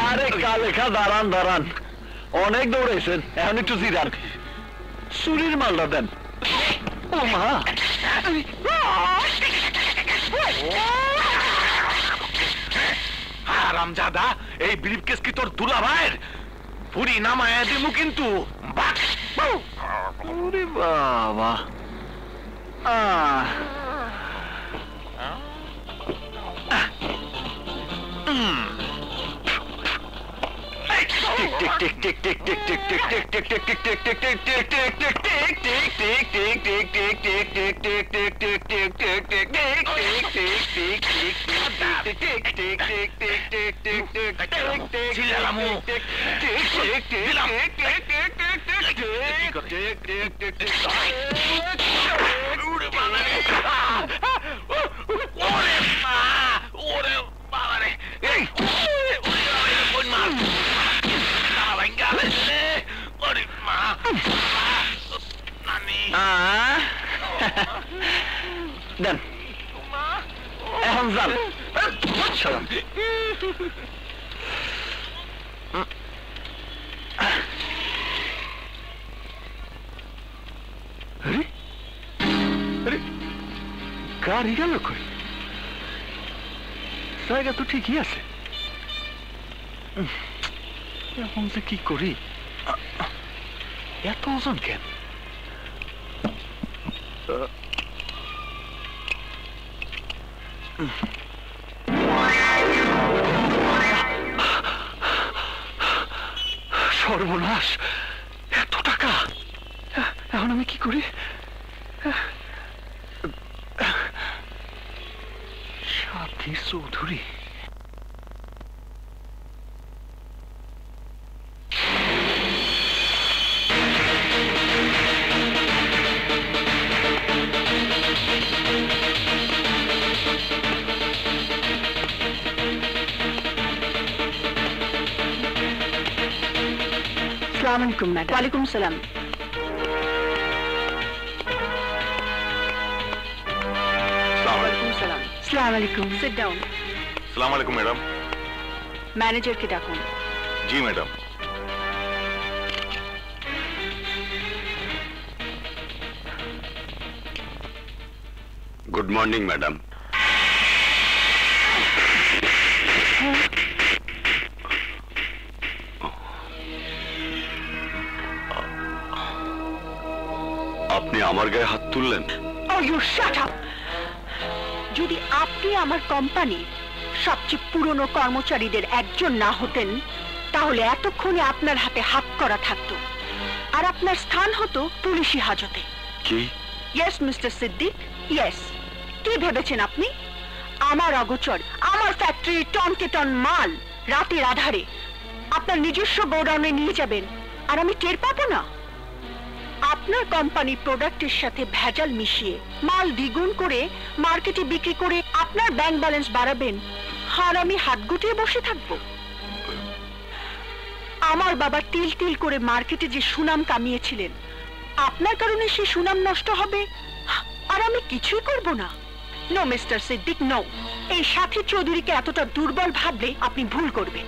আরে কালেখা দাঁড়ান দাঁড়ান, অনেক দৌড়েছেন, এখন একটু জিরান, চুরির মালটা দেন। ও মা, হারামজাদা, এই ব্রিফকেস কি তোর দুলা ভাইয়ের? পুরি নামায়া দিমু কিন্তু। ওরে বাবা, দেন এখন যান। গাড়ি গেল কই? জায়গা তো ঠিকই আছে, এখন যে কি করি? এত ওজন কেন? সর্বনাশ, এত টাকা! এখন আমি কি করি? সাথী চৌধুরী, अस्सलामुअलैकुम मैडम। वालेकुम सलाम। अस्सलामुअलैकुम। Sit down. अस्सलामुअलैकुम मैडम। मैनेजर के डाकुन। जी मैडम। Good morning madam. আপনি আমার গায়ে হাত তুললেন? Oh, you shut up! যদি আপনি আমার কোম্পানির সবচেয়ে পুরনো কর্মচারীদের একজন না হতেন, তাহলে এতক্ষণে আপনার হাতে হাত করা থাকতো, আর আপনার স্থান হতো পুলিশি হাজতে। কি? Yes mister Siddique, yes. কি ভেবেছেন আপনি? আমার অগোচর আমার ফ্যাক্টরি টনকে টন মাল রাতের আধারে আপনার নিজস্ব গোডাউনে নিয়ে যাবেন, আর আমি টের পাবো না? আপনার কোম্পানি প্রোডাক্টের সাথে ভেজাল মিশিয়ে মাল দ্বিগুণ করে মার্কেটে বিক্রি করে আপনার ব্যাংক ব্যালেন্স বাড়াবেন, আর আমি হাত গুটিয়ে বসে থাকবো? আমার বাবা তিল তিল করে মার্কেটে যে সুনাম কামিয়েছিলেন, আপনার কারণে সেই সুনাম নষ্ট হবে, আর আমি কিছুই করব না? No mister Siddiqui, no. এই সাথী চৌধুরীকে এতটা দুর্বল ভাবলে আপনি ভুল করবেন।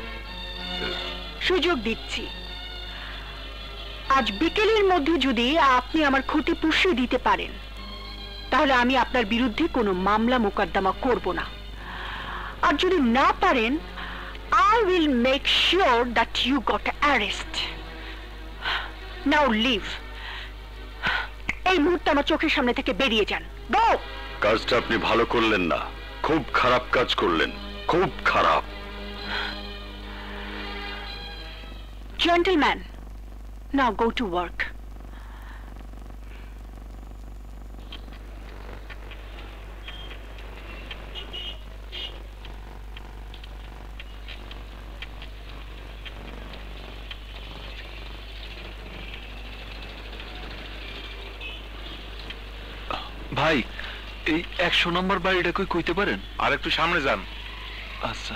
সুযোগ দিচ্ছি, আজ বিকেলের মধ্যে যদি আপনি আমার ক্ষতি পুষিয়ে দিতে পারেন, তাহলে আমি আপনার বিরুদ্ধে কোনো মামলা মোকদ্দমা করব না। আর যদি না পারেন, I will make sure that you got arrest. Now leave. এই মুহূর্তে আমার চোখের সামনে থেকে বেরিয়ে যান। Go! কাজটা আপনি ভালো করলেন না, খুব খারাপ কাজ করলেন, খুব খারাপ। Gentlemen, now go to work. ভাই, এই 100 নম্বর বাড়িটা কই কইতে পারেন? আর একটু সামনে যান। আচ্ছা।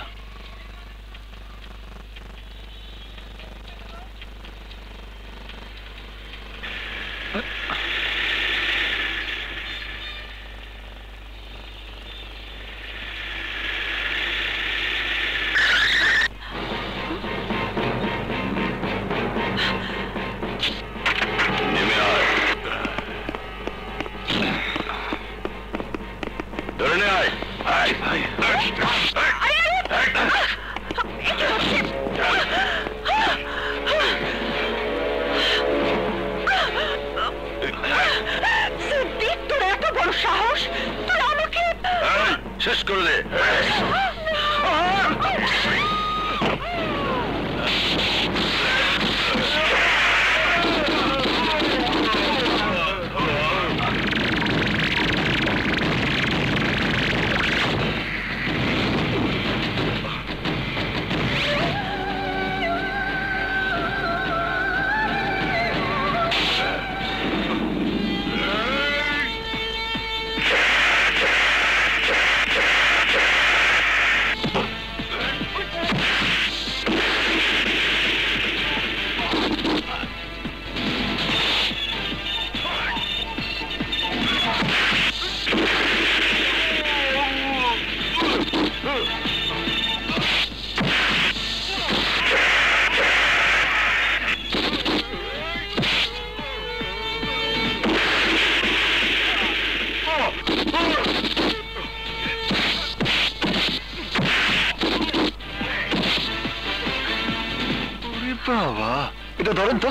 বাবা, এটা ধরেন তো।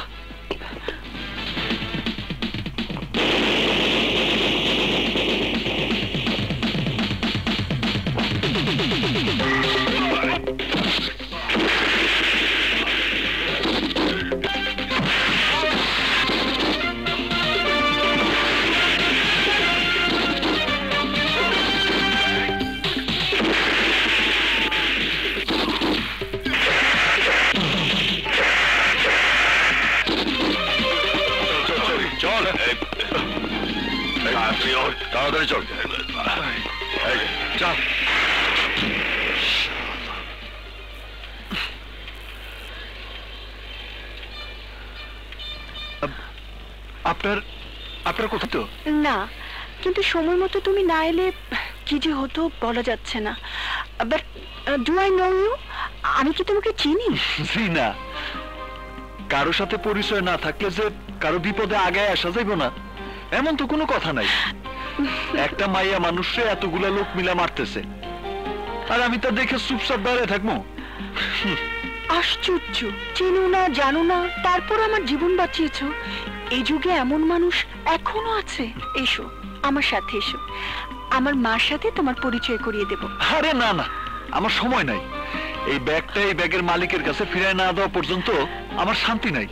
চল তাড়াতাড়ি চল, চল। আপনার আপনার কোথায় তো? না, কিন্তু সময় মতো তুমি না এলে কি যে হতো বলা যাচ্ছে না। But do I know you? আমি কি তোমাকে চিনি? জি না, কারো সাথে পরিচয় না থাকলে যে কারো বিপদে আগে আসা যাইব না এমন তো কোনো কথা নাই। একটা মাইয়া মানুষে এতগুলা লোক মিলা মারতেছে, আর আমি তা দেখে চুপচাপ দাঁড়িয়ে থাকবো? আশ্চর্য, চিনো না, জানো না, তারপর আমার জীবন বাঁচিয়েছো। এই যুগে এমন মানুষ এখনো আছে। এসো আমার সাথে, এসো, আমার মার সাথে তোমার পরিচয় করিয়ে দেব। আরে না না, আমার সময় নাই। এই ব্যাগটা এই ব্যাগের মালিকের কাছে ফিরায় না দেওয়া পর্যন্ত আমার শান্তি নাই।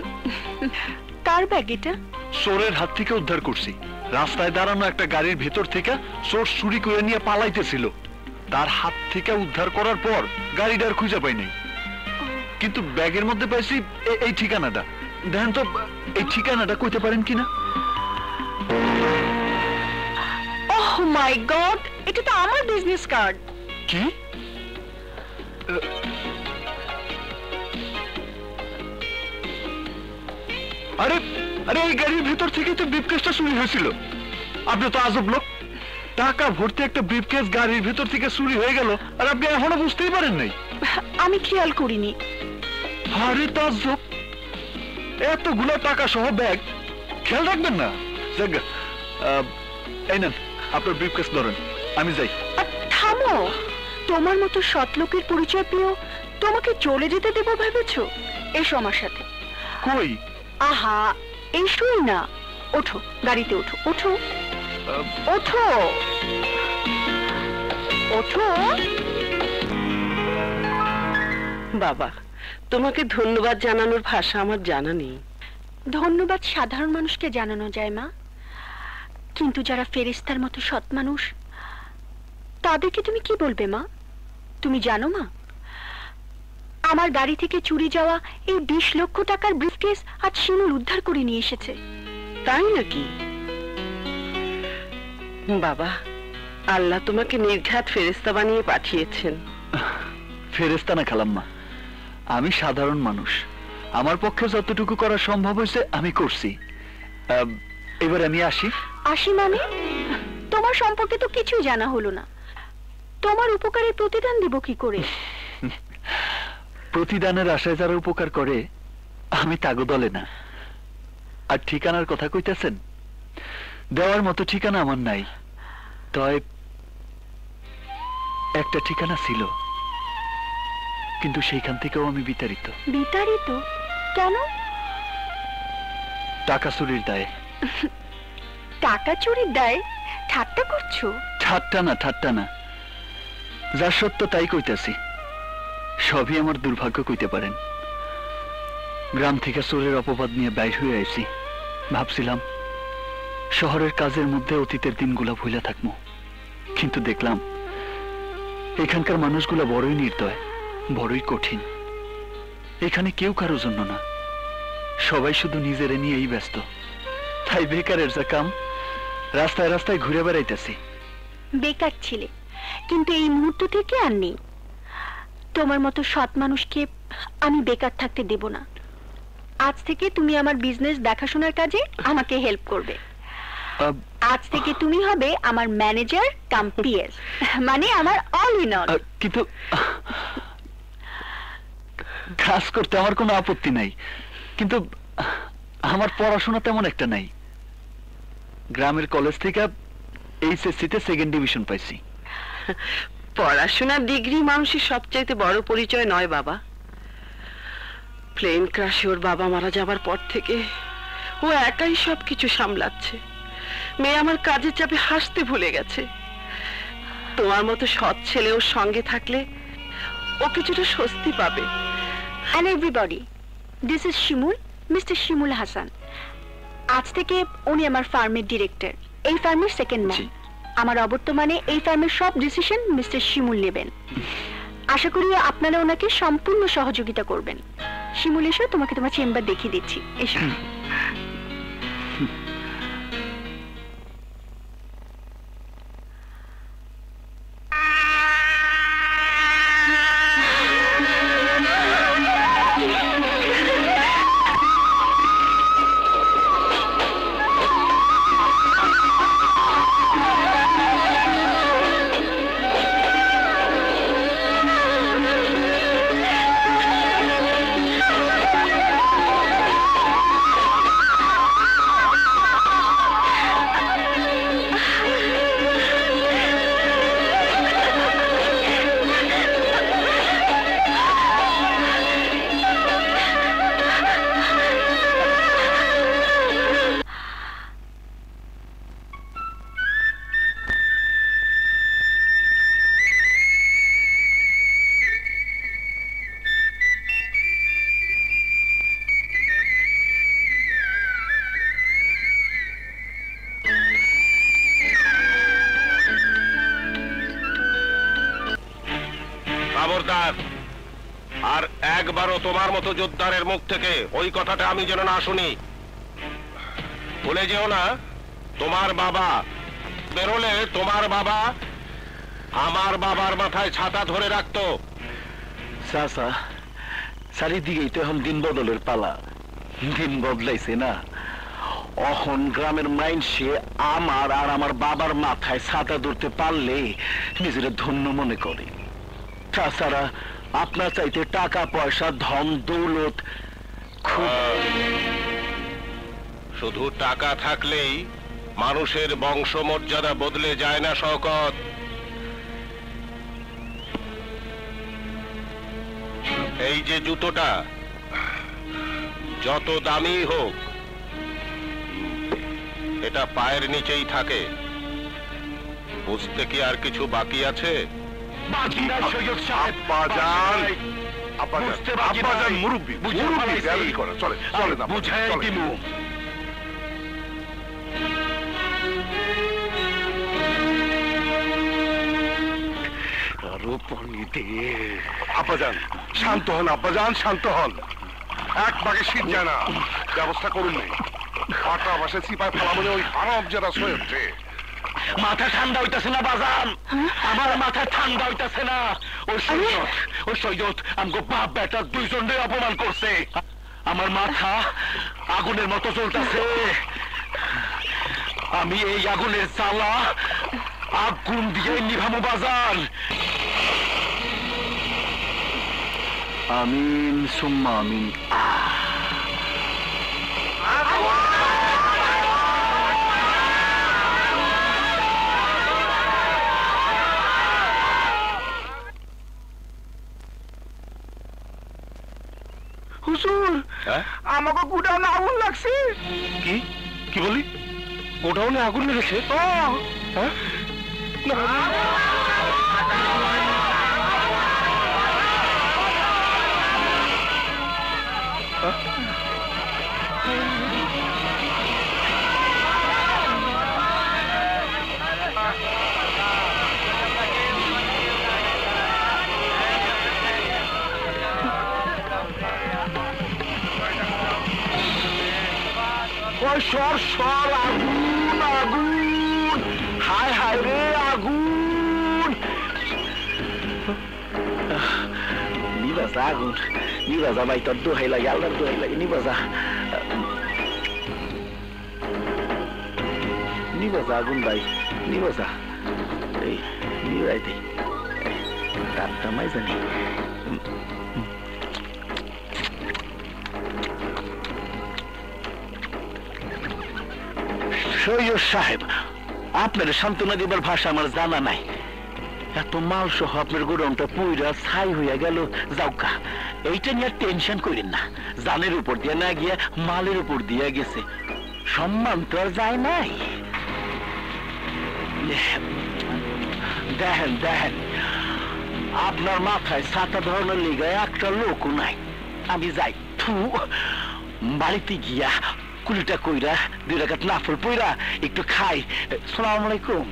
কার ব্যাগ এটা? চোরের হাত থেকে উদ্ধার করছি। রাস্তায় দাঁড়ানো একটা গাড়ির ভেতর থেকে চোর চুরি করে নিয়ে পালাইতেছিল। তার হাত থেকে উদ্ধার করার পর গাড়িটার খুঁজে পাই নাই, কিন্তু ব্যাগের মধ্যে পাইছি এই ঠিকানাটা। দেখেন তো এই ঠিকানাটা কইতে পারেন কিনা? ওহ মাই গড, এটা তো আমার বিজনেস কার্ড। কি? আরে আরে এই গাড়ির ভেতর থেকে তো ব্রিফকেসটা চুরি হয়েছিল। আপনি তো আজব লোক, টাকা ভর্তি একটা ব্রিফকেস গাড়ির ভেতর থেকে চুরি হয়ে গেল আর আপনি এখনো বুঝতেই পারেন নাই? আমি খেয়াল করিনি। আরে তাজ্জব, এতগুলো টাকা সহ ব্যাগ খেয়াল রাখবেন না? এই নেন আপনার ব্রিফকেস ধরেন, আমি যাই। থামো, তোমার মতো সৎ লোকের পরিচয় পেয়েও তোমাকে চলে যেতে দেবো ভেবেছো? এসো আমার সাথে। কই? আহা, এসোই না, ওঠো, গাড়িতে ওঠো, ওঠো, ওঠো, ওঠো। বাবা, তোমাকে ধন্যবাদ জানানোর ভাষা আমার জানা নেই। ধন্যবাদ সাধারণ মানুষকে জানানো যায় মা, কিন্তু যারা ফেরেশতার মতো সৎ মানুষ তাদেরকে তুমি কি বলবে মা? তুমি জানো মা, আমার গাড়ি থেকে চুরি যাওয়া এই 20 লক্ষ টাকার ব্রিফকেস আজ শিমুল উদ্ধার করে নিয়ে এসেছে। তাই নাকি? বাবা, আল্লাহ তোমাকে নির্ঘাত ফেরেশতা বানিয়ে পাঠিয়েছেন। ফেরেশতা না খালাম্মা, আমি সাধারণ মানুষ। আমার পক্ষে যতটুকু করা সম্ভব হয়েছে আমি করছি। এবার আমি আসি। আসি মানে? তোমার সম্পর্কে তো কিছুই জানা হলো না। তোমার উপকারের প্রতিদান দিব কি করে? প্রতিদানের আশায় যারা উপকার করে আমি তাগো দলে না। আর ঠিকানার কথা কইতেছেন, দেওয়ার মতো ঠিকানা আমার নাই। তয় একটা ঠিকানা ছিল, কিন্তু সেইখান থেকেও আমি বিতাড়িত। বিতাড়িত কেন? টাকা চুরির দায়ে। টাকা চুরির দায়ে? ঠাট্টা করছো? ঠাট্টা না, ঠাট্টা না, যা সত্য তাই কইতাছি। সবই আমার দুর্ভাগ্য কইতে পারেন। গ্রাম থেকে চোরের অপবাদ নিয়ে বাইর হয়ে আইছি। ভাবছিলাম শহরের কাজের মধ্যে অতীতের দিনগুলা ভুলে থাকবো, কিন্তু দেখলাম এখানকার মানুষগুলা বড়ই নির্দয়, বড়ই কঠিন। এখানে কেউ কারো জন্য না, সবাই শুধু নিজেরে নিয়েই ব্যস্ত। তাই বেকারের যা কাম, রাস্তায় রাস্তায় ঘুরে বেড়াইতেছি। বেকার ছিলে, কিন্তু এই মুহূর্ত থেকে আর নেই। তোমার মতো সৎ মানুষকে আমি বেকার থাকতে দেব না। আজ থেকে তুমি আমার বিজনেস দেখাশোনার কাজে আমাকে হেল্প করবে। আজ থেকে তুমি হবে আমার ম্যানেজার কাম পিএস, মানে আমার অল ইন অল। কিন্তু কাজ করতে আমার কোনো আপত্তি নাই, কিন্তু আমার পড়াশোনা তেমন একটা নাই। গ্রামের কলেজ থেকে এইচএসসি তে 2nd ডিভিশন পাইছি। পড়াশোনার ডিগ্রি মানুষের সবচাইতে বড় পরিচয় নয় বাবা। প্লেন ক্রাশে ওর বাবা মারা যাবার পর থেকে ও একাই সবকিছু সামলাচ্ছে। মেয়ে আমার কাজের চাপে হাসতে ভুলে গেছে। তোমার মতো সৎ ছেলে ওর সঙ্গে থাকলে ও কিছুটা স্বস্তি পাবে। Hello everybody, this is Shimul, mister Shimul Hasan. আজ থেকে উনি আমার ফার্মের ডিরেক্টর, এই ফার্মের সেকেন্ড ম্যান। আমার অবর্তমানে এই ফার্মের সব ডিসিশন মিস্টার শিমুল নেবেন। আশা করি আপনারা ওনাকে সম্পূর্ণ সহযোগিতা করবেন। শিমুল, এসো, তোমাকে তোমার চেম্বার দেখিয়ে দিচ্ছি, এসো। খবরদার, আর একবারও তোমার মতো যোদ্ধারের মুখ থেকে ওই কথাটা আমি যেন না শুনি। বলে যেও না তোমার বাবা বেরোলে তোমার বাবা আমার বাবার মাথায় ছাতা ধরে রাখতো। চাচা, চারিদিকেই তো এখন দিন বদলের পালা। দিন বদলাইছে না, অহন গ্রামের মাইনসে আমার আর আমার বাবার মাথায় ছাতা ধরতে পারলে নিজের ধন্য মনে করে। তাছাড়া আপনার চাইতে টাকা পয়সা ধন দৌলত শুধু টাকা থাকলেই মানুষের বংশমর্যাদা বদলে যায় না শওকত। এই যে জুতোটা যত দামি হোক, এটা পায়ের নিচেই থাকে। বুঝতে কি আর কিছু বাকি আছে? আব্বাজান শান্ত হন, আব্বাজান শান্ত হন। এক বাগে শীত যায় না, ব্যবস্থা করুন নেই। পাটা বাসে সিপাই ফেলা মানে ওই আরব যারা সয়েছে। মাথা ঠান্ডা হইতাছে না বাজান, আমার মাথা ঠান্ডা হইতাছে না। ওই সৈয়দ আমগো বাপ বেটা দুইজনে অপমান করছে। আমার মাথা আগুনের মতো চলতেছে। আমি এই আগুনের জ্বালা আগুন দিয়ে নিভামো বাজান। আমিন সুম্মা আমিন। হুজুর, আমাকে গুডাউনে আগুন লাগছে। কি কি বলি? গোডাউনে আগুন লেগেছে? হ্যাঁ? সর সর, আগুন আগুন, হায় হায় রে আগুন। নিবাসা আগুন, নিবাসা ভাই, তোর দোহাই লাগে, আল্লাহর দোহাই লাগে, নিবাসা নিবাসা আগুন ভাই, নিবাসা। এই নিবাই দে, তারটা মাই জানি। সৈয়দ সাহেব, আপনার সান্ত্বনা দিবার ভাষা আমার জানা নাই। এত মাল সহ আপনার গোডাউনটা পুইরা ছাই হইয়া গেল, যাওকা এইটা নিয়ে টেনশন করেন না। জানের উপর দিয়ে না গিয়া মালের উপর দিয়ে গেছে, সম্মান তো আর যায় নাই। দেখেন দেখেন, আপনার মাথায় ছাতা ধরনের লিগায় একটা লোকও নাই। আমি যাই, বাড়িতে গিয়া কুলিটা কইরা 2 রাকাত নাফল পইরা একটু খাই। সালাম আলাইকুম।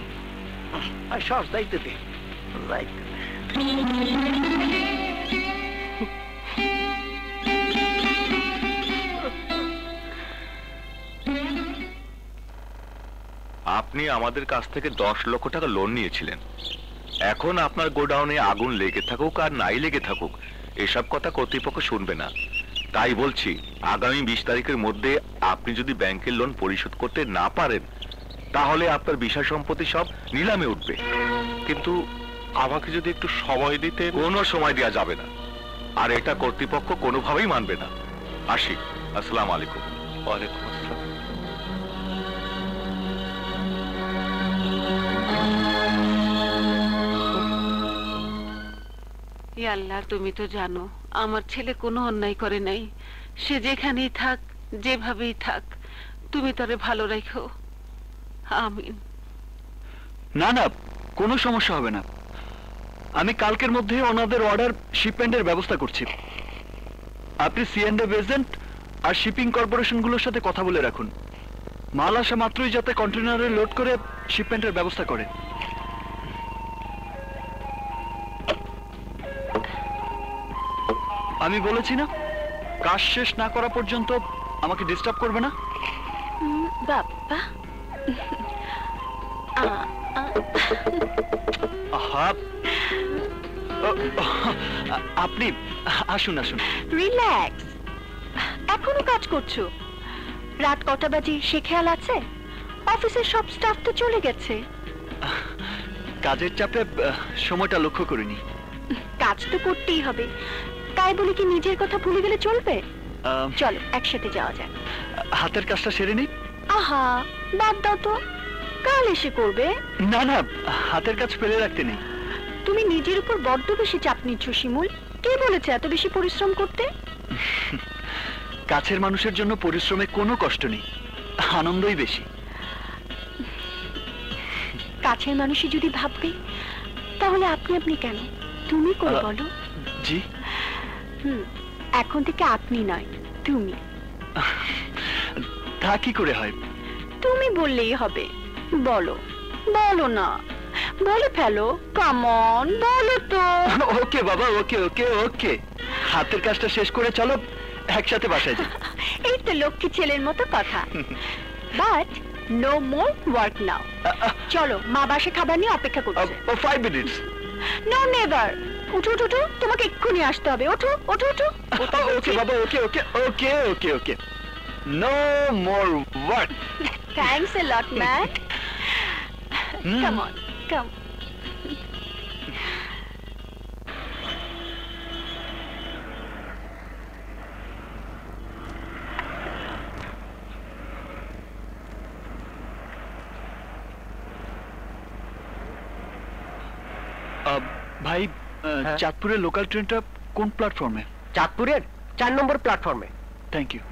সব যাইতে দে, যাইতে। আপনি আমাদের কাছ থেকে 10 লক্ষ টাকা লোন নিয়েছিলেন। এখন আপনার গোডাউনে আগুন লেগে থাকুক আর নাই লেগে থাকুক, এসব কথা কর্তৃপক্ষ শুনবে না। তাই বলছি, আগামী 20 তারিখের মধ্যে আপনি যদি ব্যাংকের লোন পরিশোধ করতে না পারেন, তাহলে আপনার বিষয় সম্পত্তি সব নিলামে উঠবে। কিন্তু আমাকে যদি একটু সময় দিতে। কোনো সময় দেওয়া যাবে না, আর এটা কর্তৃপক্ষ কোনোভাবেই মানবে না। আসি, আসসালামু আলাইকুম। ওয়ালাইকুম আসসালাম। আল্লাহ, তুমি তো জানো আমার ছেলে কোনো অন্যায় করে নাই। সে যেখানেই থাক, যেভাবেই থাক, তুমি তারে ভালো রেখো। আমিন। না না, কোনো সমস্যা হবে না। আমি কালকের মধ্যে ওনাদের অর্ডার শিপমেন্টের ব্যবস্থা করছি। আপনি C&F এজেন্ট আর শিপিং কর্পোরেশনগুলোর সাথে কথা বলে রাখুন, মাল আসা মাত্রই যাতে কন্টেনারে লোড করে শিপমেন্টের ব্যবস্থা করে। আমি বলেছি না, কাজ শেষ না করা পর্যন্ত আমাকে ডিস্টার্ব করবে না। বাবা, আপনি আসুন আসুন। রিল্যাক্স। এখনো কাজ করছো? রাত কটা বাজে সে খেয়াল আছে? অফিসের সব স্টাফ তো চলে গেছে। কাজের চাপে সময়টা লক্ষ্য করিনি। কাজ তো করতেই হবে, তাই বলে কি নিজের কথা ভুলে গেলে চলবে? চলো একসাথে যাওয়া যাক। হাতের কাজটা সেরে নিই। আহা, বাদ দাও তো, কাল এসে করবে। না না, হাতের কাজ ফেলে রাখতে নেই। তুমি নিজের উপর বড্ড বেশি চাপ নিচ্ছ শিমুল। কে বলেছে এত বেশি পরিশ্রম করতে? কাছের মানুষের জন্য পরিশ্রমে কোনো কষ্ট নেই, আনন্দই বেশি। কাছের মানুষই যদি ভাববে, তাহলে আপনি আপনি কেন? তুমি করে বলো। জি। এখন থেকে আপনি নয়, তুমি। তা কি করে হয়? তুমি বললেই হবে। বলো বলো না, বলে ফেলো। কাম অন, বলো তো। ওকে বাবা, ওকে ওকে ওকে। হাতের কাজটা শেষ করে চলো একসাথে বাসায় যাই। এই তো লক্ষ্মী ছেলের মতো কথা। But no more work now. চলো, মা বাসে খাবার নিয়ে অপেক্ষা করছে। 5 মিনিটস। No never. উঠো উঠো উঠো, তোমাকে এক্ষুনি আসতে হবে। ওঠো ওঠো ওঠো। ওকে বাবা, okay okay okay okay okay. No more work. Thanks a lot man. Come on, come. ভাই, চাঁদপুরের লোকাল ট্রেনটা কোন প্ল্যাটফর্মে? চাঁদপুরের 4 নম্বর প্ল্যাটফর্মে। Thank you.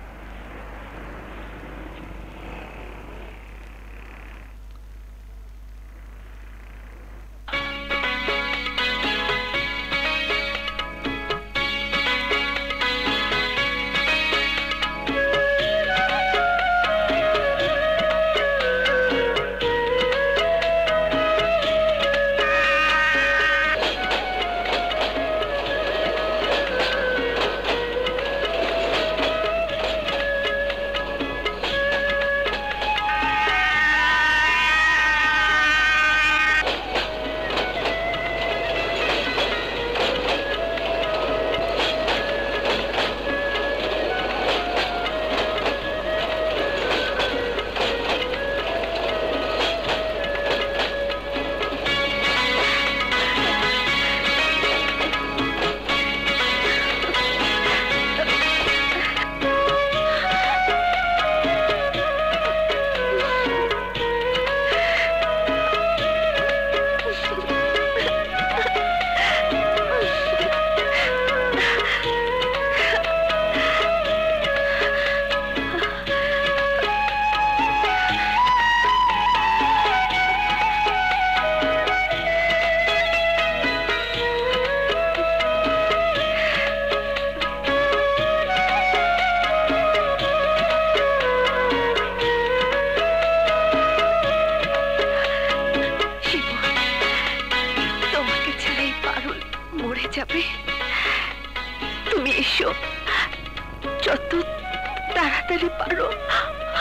তাড়াতাড়ি পারো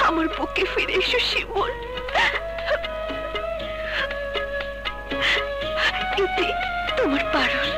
আমার বুকে ফিরে এসো শিমুল। এতে তোমার পারুল।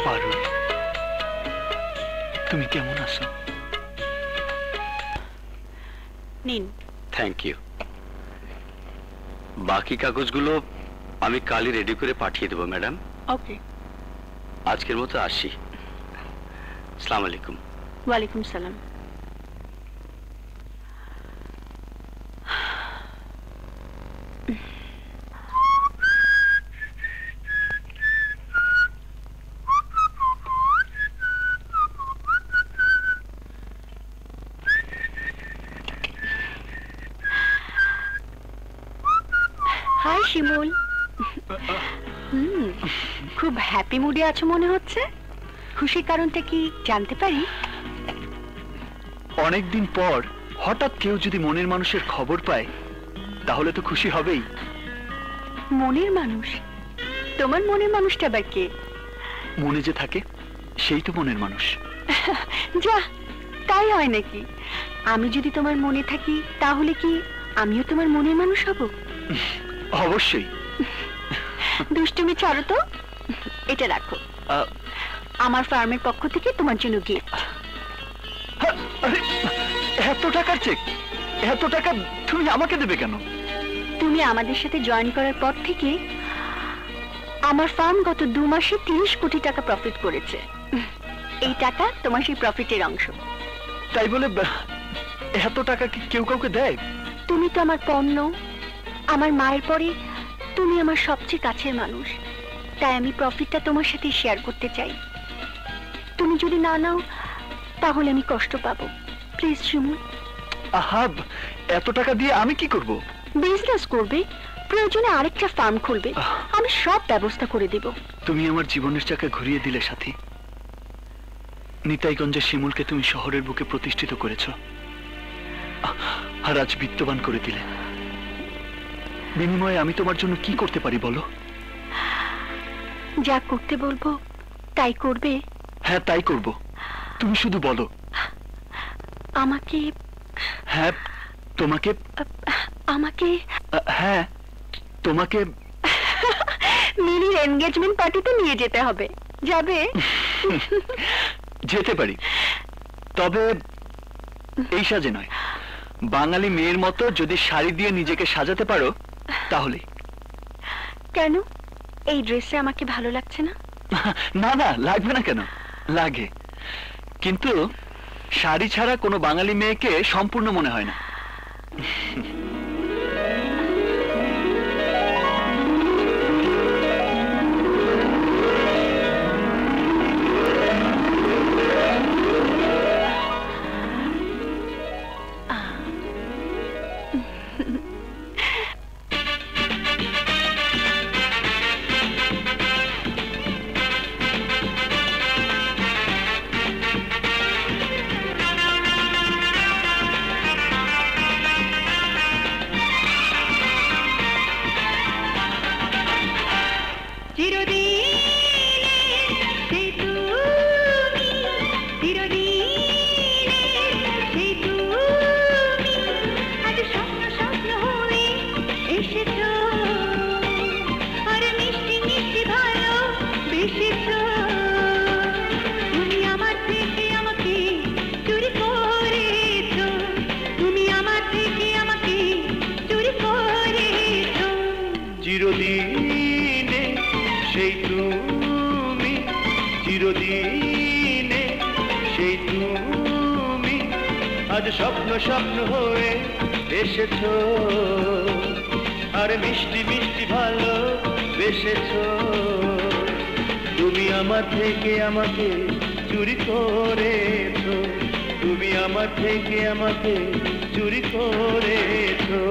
পারুল, তুমি কেমন আছো? নিন। Thank you. বাকি কাগজগুলো আমি কালই রেডি করে পাঠিয়ে দেবো ম্যাডাম। ওকে। আজকের মতো আসি। আসসালামু আলাইকুম। ওয়ালাইকুম সালাম। হাই শিমুল। খুব হ্যাপি মুডে আছো মনে হচ্ছে। খুশির কারণটা কি জানতে পারি? অনেকদিন পর হঠাৎ কেউ যদি মনের মানুষের খবর পায় তাহলে তো খুশি হবেই। মনের মানুষ? তোমার মনের মানুষটা আবার কে? মনে যে থাকে সেই তো মনের মানুষ। যা, তাই হয় নাকি? আমি যদি তোমার মনে থাকি তাহলে কি আমিও তোমার মনের মানুষ হব? অবশ্যই। দুষ্টুমি ছাড়ো তো। এটা রাখো, আমার ফার্মের পক্ষ থেকে তোমার জন্য গিফট। এত টাকার চেক? এত টাকা তুমি আমাকে দেবে কেন? তুমি আমাদের সাথে জয়েন করার পর থেকে আমার ফার্ম গত 2 মাসে 30 কোটি টাকা প্রফিট করেছে। এই টাকা তোমার সেই প্রফিটের অংশ। তাই বলে এত টাকা কি কেউ কাউকে দেয়? তুমি তো আমার পণ্য। আমার মায়ের পরে তুমি আমার সবচেয়ে কাছের মানুষ। তাই আমি প্রফিটটা তোমার সাথে শেয়ার করতে চাই। তুমি যদি না নাও তাহলে আমি কষ্ট পাবো। প্লিজ শিমুল। আহা, এত টাকা দিয়ে আমি কি করব? বিজনেস করবে, প্রয়োজনে আরেকটা ফার্ম খুলবে। আমি সব ব্যবস্থা করে দেব। তুমি আমার জীবনের চাকা ঘুরিয়ে দিলে সাথী। নিতাইগঞ্জের শিমুলকে তুমি শহরের বুকে প্রতিষ্ঠিত করেছো, আর আজ বিত্তবান করে দিলে। বিনিময়ে আমি তোমার জন্য কি করতে পারি বলো? যা করতে বলবো তাই করবে? হ্যাঁ, তাই করব। তুমি শুধু বলো। আমাকে? হ্যাঁ, তোমাকে। আমাকে? হ্যাঁ, তোমাকে মিনির এনগেজমেন্ট পার্টিতে নিয়ে যেতে হবে। যাবে? যেতে পারি, তবে এই সাজে নয়। বাঙালি মেয়ের মতো যদি শাড়ি দিয়ে নিজেকে সাজাতে পারো তাহলে। কেন, এই ড্রেসে আমাকে ভালো লাগছে না? না না, লাগবে না কেন? লাগে, কিন্তু শাড়ি ছাড়া কোনো বাঙালি মেয়েকে সম্পূর্ণ মনে হয় না। আজ স্বপ্ন স্বপ্ন হয়ে এসেছো, আর মিষ্টি মিষ্টি ভালো বেসেছো। তুমি আমার থেকে আমাকে চুরি করেছো, তুমি আমার থেকে আমাকে চুরি করেছো।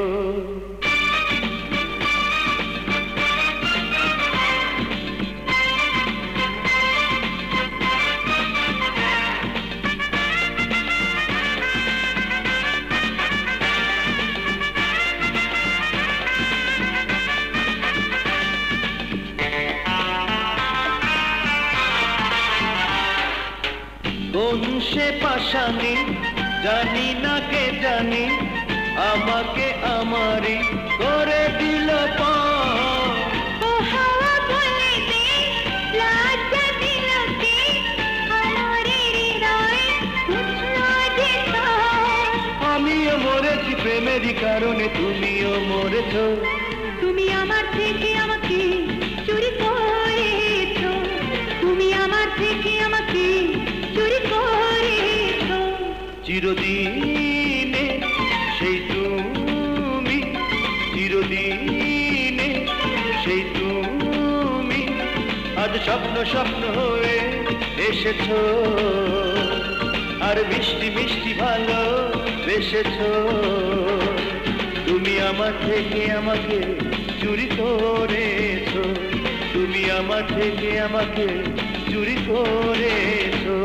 কোন সে পাশানি জানি না কে জানি, আমাকে আমারই করে দিল আমিও মরেছি প্রেমেরই কারণে, তুমিও মরেছ। তুমি আমার থেকে আমাকে চুরি করেছো, তুমি আমার থেকে আমাকে চুরি করেছো। চিরদিনে সেই তুমি, চিরদিনে সেই তুমি আজ স্বপ্ন স্বপ্ন হয়ে এসেছো, আর মিষ্টি মিষ্টি ভালো বেসেছো। তুমি আমার থেকে আমাকে চুরি করেছো, তুমি আমার থেকে আমাকে চুরি করেছো।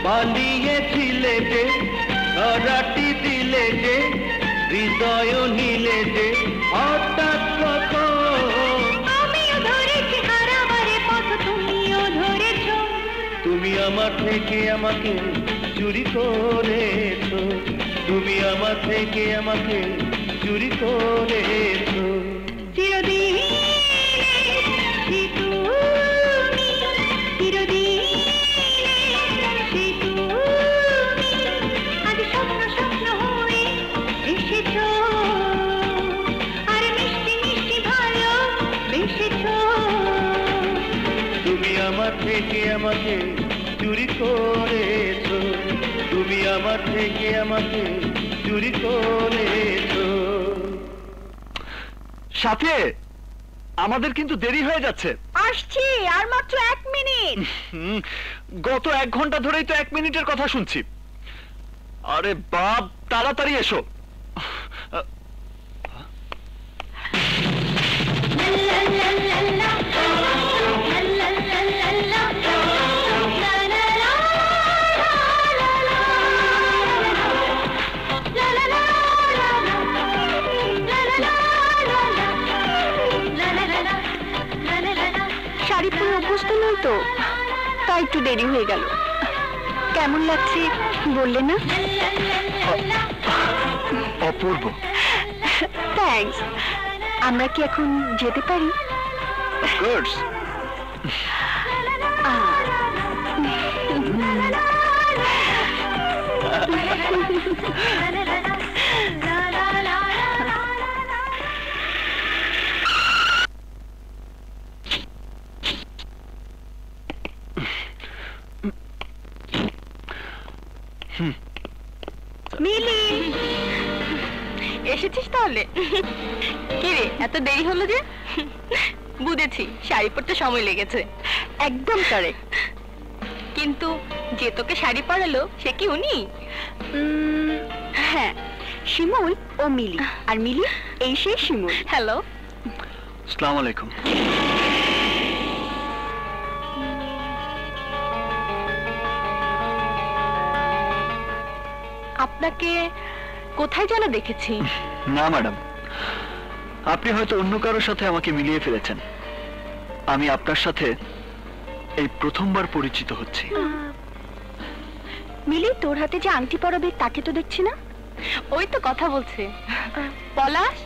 পালিয়েছিলে যে, ধরাটি দিলে যে, হৃদয় নিলে যে, হঠাৎ কখন আমিও ধরেছি হারাবারে পথ, তুমিও ধরেছো। তুমি আমার থেকে আমাকে চুরি করেছো, তুমি আমার থেকে আমাকে চুরি করেছো। চিরদিন থেকে আমাকে চুরি করেছো, তুমি আমার থেকে আমাকে চুরি করেছো। সাথে আমাদের কিন্তু দেরি হয়ে যাচ্ছে। আসছি, আর মাত্র 1 মিনিট। গত 1 ঘন্টা ধরেই তো 1 মিনিটের কথা শুনছি। আরে বাপ, তাড়াতাড়ি এসো। শাড়ি পরে অভ্যস্ত নই তো, তাই একটু দেরি হয়ে গেল। কেমন লাগছে বললে না? অপূর্ব। থ্যাঙ্কস। আমরা কি এখন যেতে পারি? অফকোর্স। মিলি, এসেছিস তাহলে? কি রে, এত দেরি হলো যে? বুঝেছি, শাড়ি পরতে সময় লেগেছে। একদম কারেক্ট। কিন্তু যে তোকে শাড়ি পরালো সে কি উনি? হ্যাঁ, শিমুল ও মিলি। আর মিলি এই সেই শিমুল। হ্যালো। আসসালামু আলাইকুম। আপনাকে কোথায় যেন দেখেছি। না ম্যাডাম, আপনি হয়তো অন্য কারোর সাথে আমাকে মিলিয়ে ফেলেছেন। আমি আপনার সাথে এই প্রথমবার পরিচিত হচ্ছি। মিলি, তোর হাতে যে আংটি পরাবে তাকে তো দেখছি না। ওই তো কথা বলছে। পলাশ,